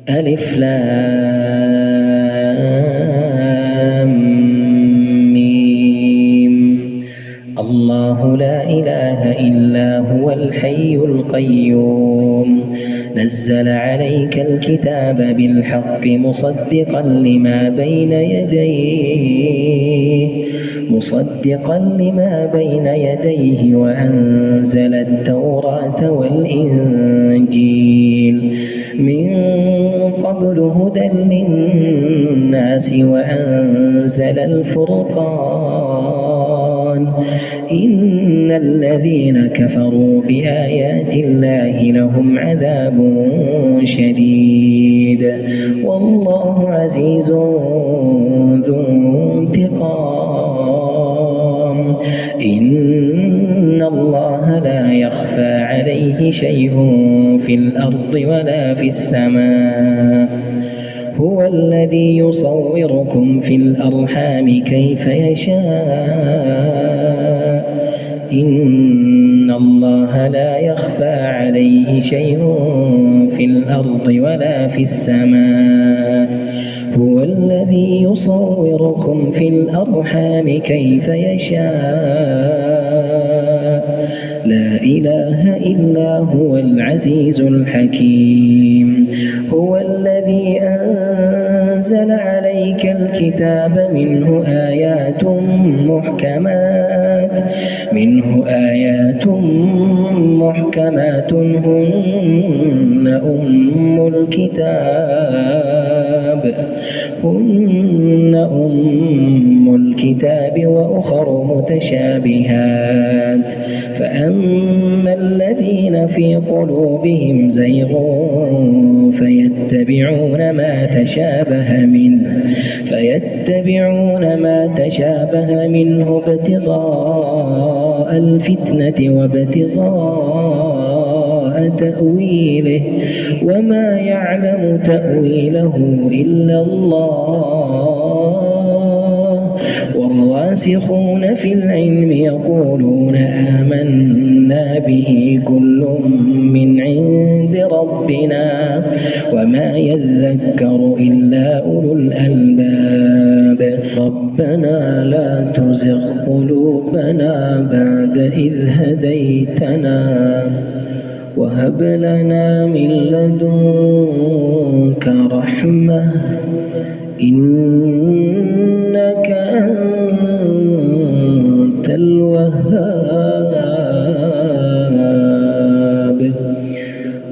ألف لام ميم. الله لا إله إلا هو الحي القيوم نزل عليك الكتاب بالحق مصدقا لما بين يديه وأنزل التوراة والإنجيل من قبل هدى للناس وأنزل الفرقان إن الذين كفروا بآيات الله لهم عذاب شديد والله عزيز ذو انتقام. إن الله لا يخفى عليه شيء في الأرض ولا في السماء هو الذي يصوركم في الأرحام كيف يشاء إن الله لا يخفى عليه شيء في الأرض ولا في السماء هو الذي يصوركم في الأرحام كيف يشاء لا إله إلا هو العزيز الحكيم. هو الذي أنزل عليك الكتاب منه آيات محكمات هن أم الكتاب وأخر متشابهات فأما الذين في قلوبهم زيغ فيتبعون ما تشابه منه ابتغاء الفتنة وابتغاء تأويله وما يعلم تأويله إلا الله والراسخون في العلم يقولون آمنا به كل من عند ربنا وما يذكر إلا أولو الألباب. ربنا لا تزغ قلوبنا بعد إذ هديتنا وهب لنا من لدنك رحمة إنك أنت الوهاب.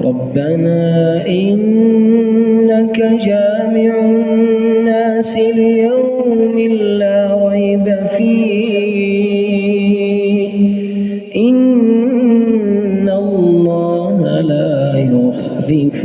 ربنا إنك جامع الناس ليوم لا ريب فيه إن الله لا يخلف